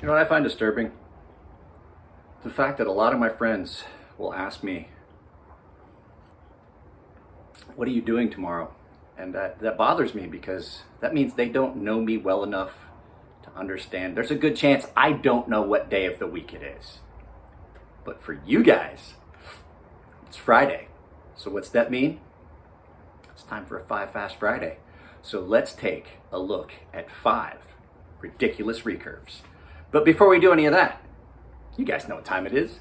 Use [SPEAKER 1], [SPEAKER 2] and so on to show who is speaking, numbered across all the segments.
[SPEAKER 1] You know what I find disturbing? The fact that a lot of my friends will ask me, what are you doing tomorrow? And that bothers me because that means they don't know me well enough to understand. There's a good chance I don't know what day of the week it is. But for you guys, it's Friday. So what's that mean? It's time for a 5 Fast Friday. So let's take a look at 5 ridiculous recurves. But before we do any of that, you guys know what time it is.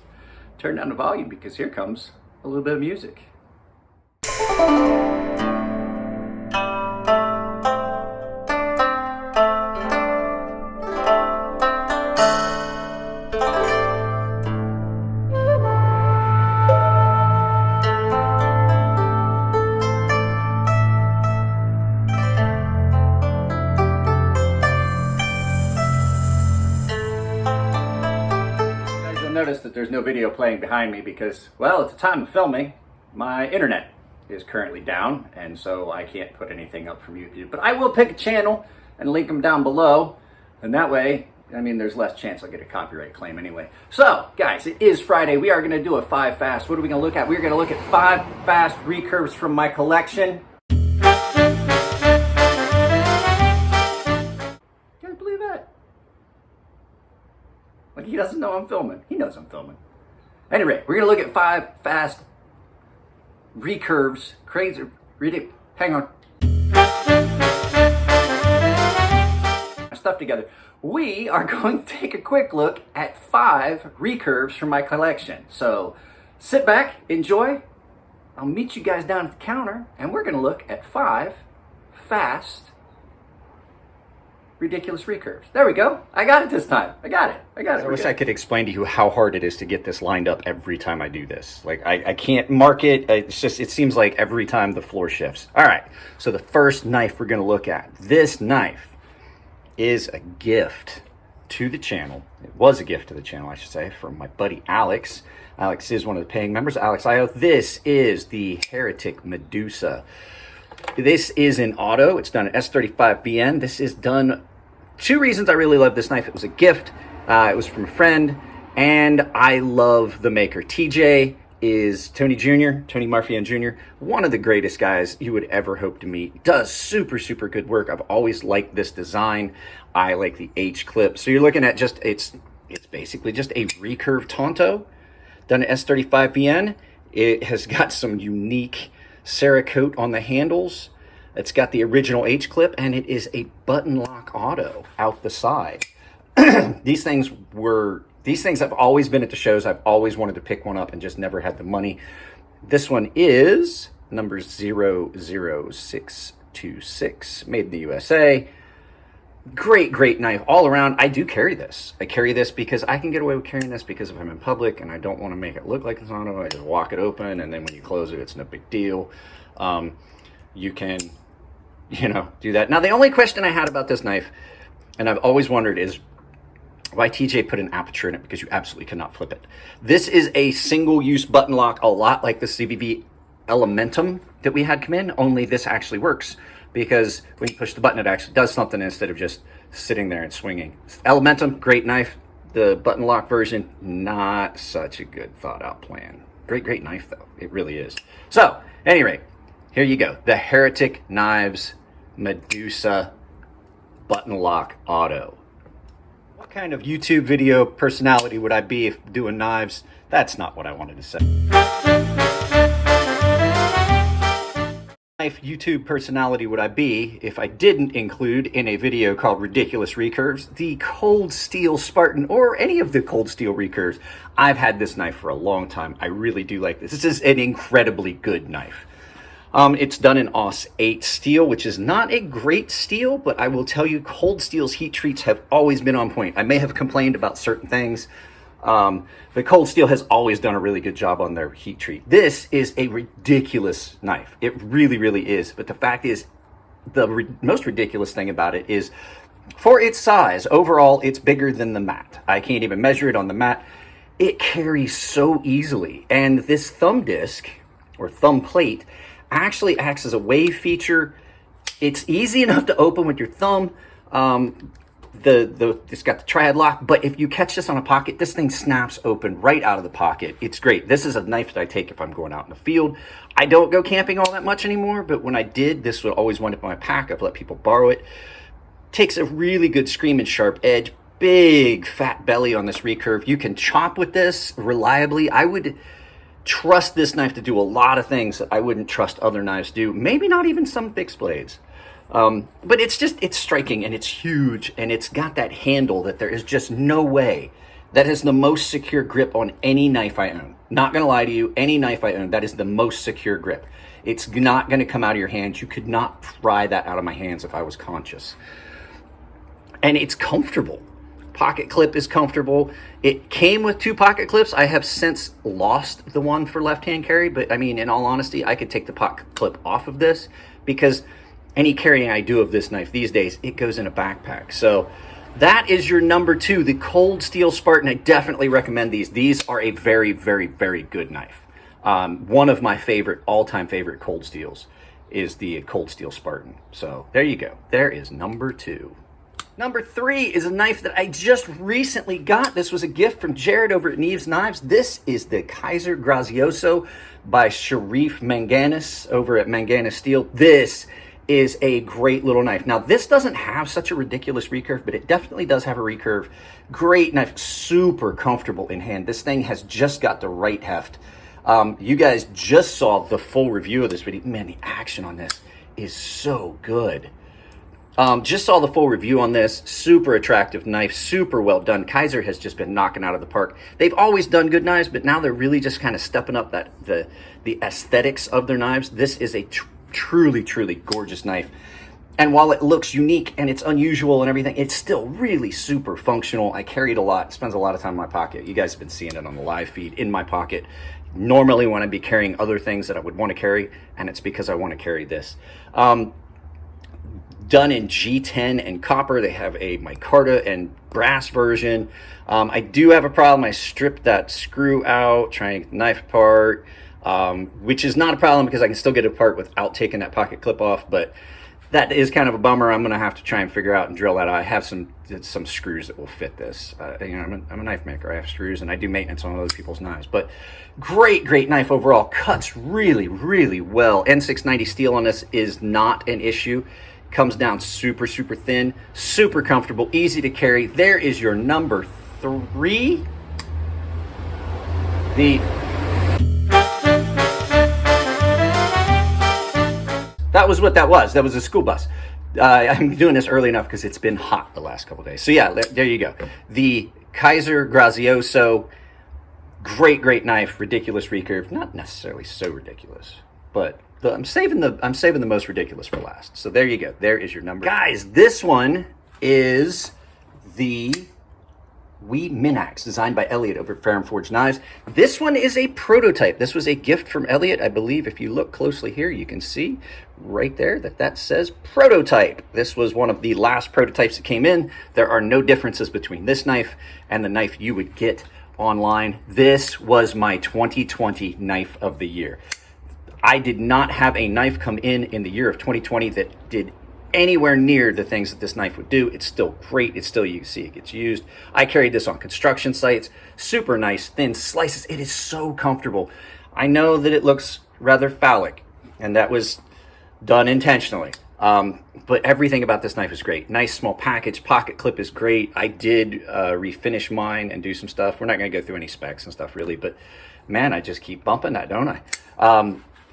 [SPEAKER 1] Turn down the volume because here comes a little bit of music. Notice that there's no video playing behind me because, well, at the time of filming, my internet is currently down, and so I can't put anything up from YouTube. But I will pick a channel and link them down below, and that way, I mean, there's less chance I'll get a copyright claim anyway. So, guys, it is Friday. We are going to do a 5 Fast. What are we going to look at? We're going to look at 5 fast recurves from my collection. Can you believe that? Like, he doesn't know I'm filming. He knows I'm filming. Anyway, we're going to look at 5 fast recurves. Crazy. Read it. Hang on. My stuff together. We are going to take a quick look at 5 recurves from my collection. So sit back, enjoy. I'll meet you guys down at the counter, and we're going to look at 5 fast ridiculous recurves. There we go. I got it this time. I got it.
[SPEAKER 2] I wish I could explain to you how hard it is to get this lined up every time I do this. Like, I can't mark it. It's just, it seems like every time the floor shifts. All right. So the first knife we're going to look at. This knife is a gift to the channel. It was a gift to the channel, I should say, from my buddy Alex. Alex is one of the paying members. Alex IO. This is the Heretic Medusa. This is an auto. It's done at S35VN. This is done. 2 reasons I really love this knife. It was a gift. It was from a friend, and I love the maker. TJ is Tony Marfian Jr., one of the greatest guys you would ever hope to meet. Does super, super good work. I've always liked this design. I like the H clip. So you're looking at just, it's basically just a recurve Tonto done at S35VN. It has got some unique Cerakote on the handles. It's got the original H clip, and it is a button lock auto out the side. These things have always been at the shows. I've always wanted to pick one up and just never had the money. This one is number 00626, made in the USA. Great knife all around. I do carry this. I carry this because I can get away with carrying this because if I'm in public and I don't want to make it look like it's on, I just walk it open, and then when you close it, it's no big deal. You can, do that. Now, the only question I had about this knife, and I've always wondered, is why TJ put an aperture in it, because you absolutely cannot flip it. This is a single-use button lock, a lot like the CVV Elementum that we had come in, only this actually works because when you push the button, it actually does something instead of just sitting there and swinging. Elementum, great knife. The button lock version, not such a good thought-out plan. Great knife, though. It really is. So, at any rate, here you go. The Heretic Knives Medusa button lock auto. What kind of YouTube video personality would I be if doing knives? That's not what I wanted to say. Knife YouTube personality would I be if I didn't include in a video called Ridiculous Recurves the Cold Steel Spartan or any of the Cold Steel recurves. I've had this knife for a long time. I really do like this. This is an incredibly good knife. It's done in AUS 8 steel, which is not a great steel, but I will tell you, Cold Steel's heat treats have always been on point. I may have complained about certain things, but Cold Steel has always done a really good job on their heat treat. This is a ridiculous knife. It really, really is. But the fact is, the most ridiculous thing about it is, for its size, overall, it's bigger than the mat. I can't even measure it on the mat. It carries so easily. And this thumb disc, or thumb plate, actually acts as a wave feature. It's easy enough to open with your thumb. It's got the triad lock, but if you catch this on a pocket, this thing snaps open right out of the pocket. It's great. This is a knife that I take if I'm going out in the field. I don't go camping all that much anymore, but when I did, this would always wind up in my pack. I've let people borrow it. Takes a really good screaming sharp edge, big fat belly on this recurve. You can chop with this reliably. I would trust this knife to do a lot of things that I wouldn't trust other knives do. Maybe not even some fixed blades. But it's striking, and it's huge, and it's got that handle that there is just no way. That is the most secure grip on any knife I own. Not gonna lie to you, any knife I own, that is the most secure grip. It's not gonna come out of your hands. You could not pry that out of my hands if I was conscious. And it's comfortable. Pocket clip is comfortable. It came with 2 pocket clips. I have since lost the one for left-hand carry, but I mean, in all honesty, I could take the pocket clip off of this because any carrying I do of this knife these days, it goes in a backpack. So that is your number 2, the Cold Steel Spartan. I definitely recommend these. These are a very, very, very good knife. One of my all-time favorite Cold Steels is the Cold Steel Spartan. So there you go. There is number 2. Number 3 is a knife that I just recently got. This was a gift from Jared over at Neves Knives. This is the Kaiser Grazioso by Sharif Manganis over at Manganis Steel. This is a great little knife. Now, this doesn't have such a ridiculous recurve, but it definitely does have a recurve. Great knife, super comfortable in hand. This thing has just got the right heft. You guys just saw the full review of this video. Man, the action on this is so good. Just saw the full review on this. Super attractive knife, super well done. Kaiser has just been knocking out of the park. They've always done good knives, but now they're really just kind of stepping up the aesthetics of their knives. This is a truly, truly gorgeous knife. And while it looks unique and it's unusual and everything, it's still really super functional. I carry it a lot. It spends a lot of time in my pocket. You guys have been seeing it on the live feed in my pocket. Normally when I'd be carrying other things that I would want to carry, and it's because I want to carry this. Done in G10 and copper. They have a micarta and brass version. I do have a problem. I stripped that screw out, trying to get the knife apart, which is not a problem because I can still get it apart without taking that pocket clip off, but that is kind of a bummer. I'm going to have to try and figure out and drill that out. I have some screws that will fit this. I'm a knife maker. I have screws, and I do maintenance on other people's knives. But great knife overall. Cuts really, really well. N690 steel on this is not an issue. Comes down super, super thin, super comfortable, easy to carry. There is your number 3. That was what that was. That was a school bus. I'm doing this early enough because it's been hot the last couple of days. So yeah, there you go. The Kaiser Grazioso, great knife, ridiculous recurve. Not necessarily so ridiculous, but I'm saving the most ridiculous for last. So there you go. There is your number. Guys, this one is the Wee Minax, designed by Elliot over at Fair and Forged Knives. This one is a prototype. This was a gift from Elliot. I believe if you look closely here, you can see right there that says prototype. This was one of the last prototypes that came in. There are no differences between this knife and the knife you would get online. This was my 2020 knife of the year. I did not have a knife come in the year of 2020 that did anywhere near the things that this knife would do. It's still great. It's still, you can see it gets used. I carried this on construction sites. Super nice, thin slices. It is so comfortable. I know that it looks rather phallic, and that was done intentionally. But everything about this knife is great. Nice small package. Pocket clip is great. I did refinish mine and do some stuff. We're not going to go through any specs and stuff really, but man, I just keep bumping that, don't I?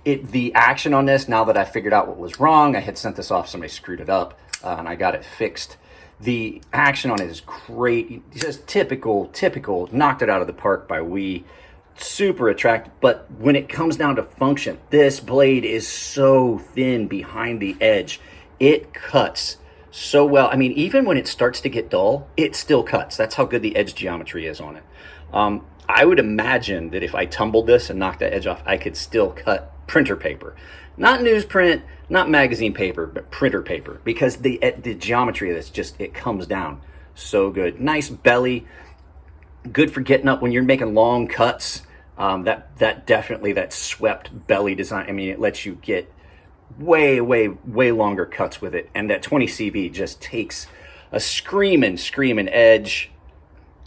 [SPEAKER 2] The action on this, now that I figured out what was wrong, I had sent this off, somebody screwed it up, and I got it fixed. The action on it is great. Just typical, knocked it out of the park by Wee. Super attractive, but when it comes down to function, this blade is so thin behind the edge. It cuts so well. I mean, even when it starts to get dull, it still cuts. That's how good the edge geometry is on it. I would imagine that if I tumbled this and knocked that edge off, I could still cut printer paper. Not newsprint, not magazine paper, but printer paper, because the geometry of this just, it comes down so good. Nice belly, good for getting up when you're making long cuts. That definitely, that swept belly design, I mean, it lets you get way longer cuts with it. And that 20 CV just takes a screaming edge.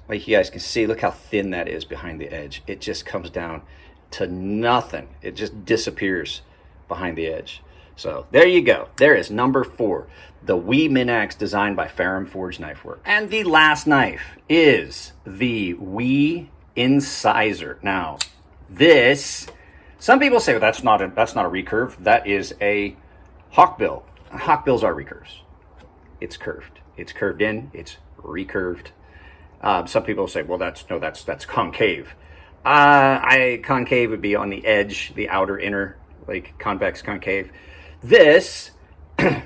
[SPEAKER 2] Like you guys can see, look how thin that is behind the edge. It just comes down to nothing. It just disappears behind the edge. So there you go. There is number 4, the Wee Minax designed by Ferrum Forge Knife Works. And the last knife is the Wee Incisor. Now, this, some people say, well, that's not a recurve. That is a hawkbill. Hawkbills are recurves. It's curved. It's curved in. It's recurved. Some people say, well, that's concave. Concave would be on the edge, the outer inner, like convex, concave. This,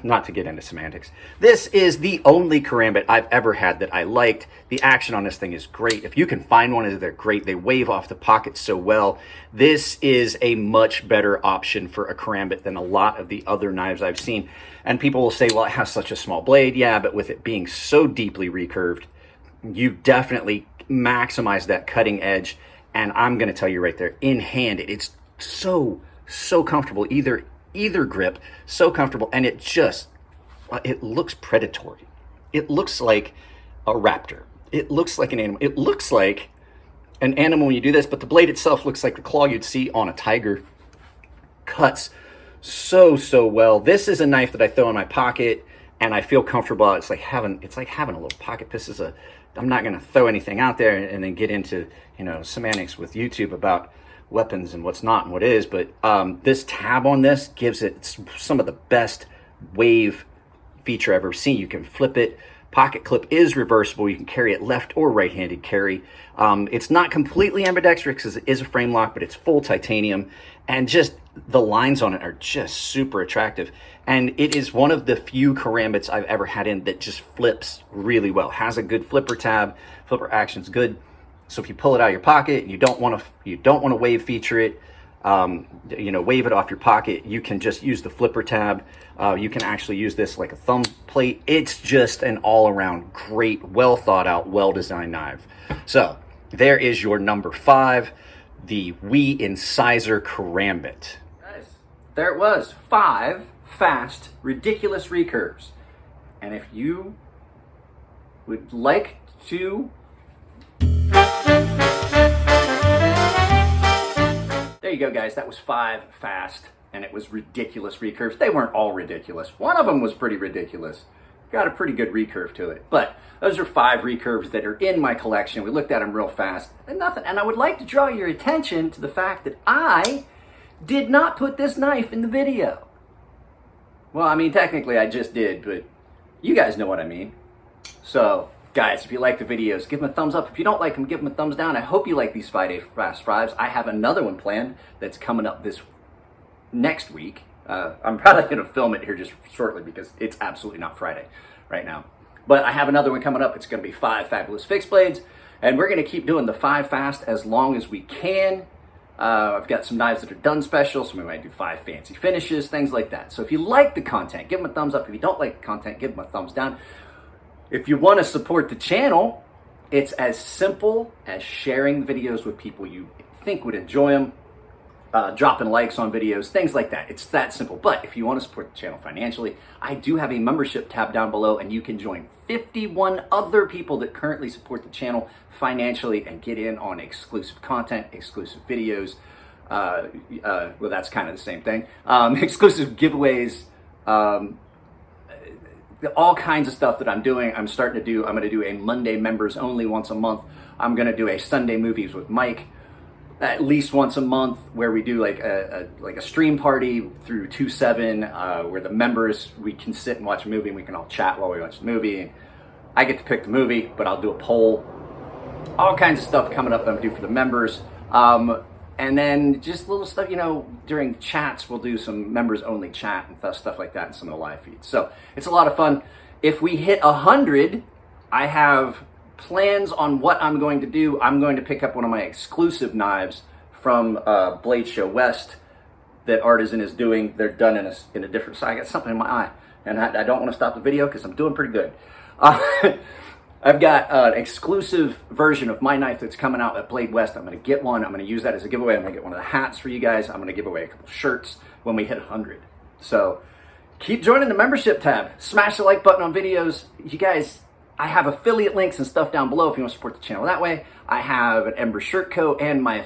[SPEAKER 2] not to get into semantics, this is the only karambit I've ever had that I liked. The action on this thing is great. If you can find one, they're great. They wave off the pocket so well. This is a much better option for a karambit than a lot of the other knives I've seen. And people will say, well, it has such a small blade. Yeah, but with it being so deeply recurved, you definitely maximize that cutting edge. And I'm going to tell you right there, in hand, it's so comfortable. Either grip, so comfortable, and it looks predatory. It looks like a raptor. It looks like an animal. It looks like an animal when you do this, but the blade itself looks like the claw you'd see on a tiger. Cuts so well. This is a knife that I throw in my pocket and I feel comfortable. It's like having a little pocket. I'm not going to throw anything out there and then get into semantics with YouTube about weapons and what's not and what is, but this tab on this gives it some of the best wave feature I've ever seen. You can flip it. Pocket clip is reversible. You can carry it left or right-handed carry. It's not completely ambidextrous because it is a frame lock, but it's full titanium, and just the lines on it are just super attractive. And it is one of the few karambits I've ever had in that just flips really well. Has a good flipper tab. Flipper action's good. So if you pull it out of your pocket, you don't want to wave feature it, wave it off your pocket, you can just use the flipper tab. You can actually use this like a thumb plate. It's just an all-around great, well thought out, well-designed knife. So there is your number 5, the Wee Incisor Karambit.
[SPEAKER 1] Guys, there it was. 5 fast, ridiculous recurves. And if you would like to... There you go, guys. That was 5 fast, and it was ridiculous recurves. They weren't all ridiculous. One of them was pretty ridiculous. Got a pretty good recurve to it. But those are 5 recurves that are in my collection. We looked at them real fast, and nothing. And I would like to draw your attention to the fact that I did not put this knife in the video. Well, I mean, technically I just did, but you guys know what I mean. So... guys, if you like the videos, give them a thumbs up. If you don't like them, give them a thumbs down. I hope you like these Friday Fast Fives. I have another one planned that's coming up this next week. I'm probably going to film it here just shortly because it's absolutely not Friday right now. But I have another one coming up. It's going to be 5 fabulous fixed blades. And we're going to keep doing the 5 fast as long as we can. I've got some knives that are done special, so we might do 5 fancy finishes, things like that. So if you like the content, give them a thumbs up. If you don't like the content, give them a thumbs down. If you want to support the channel, it's as simple as sharing videos with people you think would enjoy them, dropping likes on videos, things like that. It's that simple. But if you want to support the channel financially, I do have a membership tab down below, and you can join 51 other people that currently support the channel financially and get in on exclusive content, exclusive videos. Well, that's kind of the same thing. Exclusive giveaways, all kinds of stuff that I'm doing. I'm going to do a Monday members only once a month. I'm going to do a Sunday movies with Mike at least once a month, where we do like a stream party through 2/7, where the members, we can sit and watch a movie and we can all chat while we watch the movie. And I get to pick the movie, but I'll do a poll. All kinds of stuff coming up that I'm going to do for the members. And then just little stuff, during chats, we'll do some members only chat and stuff like that in some of the live feeds. So it's a lot of fun. If we hit 100, I have plans on what I'm going to do. I'm going to pick up one of my exclusive knives from Blade Show West that Artisan is doing. They're done in a different side. I got something in my eye, and I don't want to stop the video because I'm doing pretty good. I've got an exclusive version of my knife that's coming out at Blade West. I'm going to get one. I'm going to use that as a giveaway. I'm going to get one of the hats for you guys. I'm going to give away a couple shirts when we hit 100. So keep joining the membership tab. Smash the like button on videos. You guys, I have affiliate links and stuff down below if you want to support the channel that way. I have an Ember shirt coat and my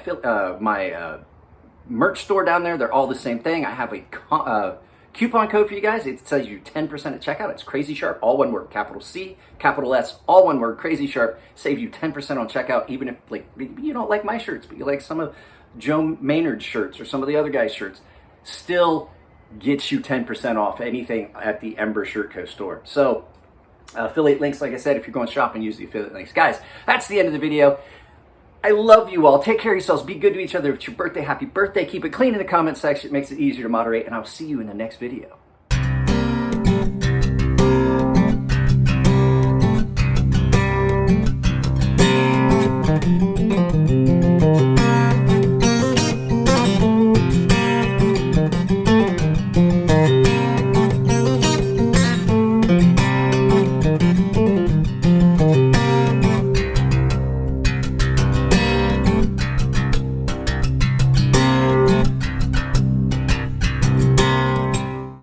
[SPEAKER 1] merch store down there. They're all the same thing. I have a coupon code for you guys. It says you 10% at checkout. It's CrazySharp, all one word, capital C, capital S, all one word, CrazySharp. Save you 10% on checkout, even if like you don't like my shirts, but you like some of Joe Maynard's shirts or some of the other guys' shirts. Still gets you 10% off anything at the Ember Shirt Co. store. So affiliate links, like I said, if you're going shopping, use the affiliate links. Guys, that's the end of the video. I love you all. Take care of yourselves. Be good to each other. If it's your birthday, happy birthday. Keep it clean in the comment section. It makes it easier to moderate. And I'll see you in the next video.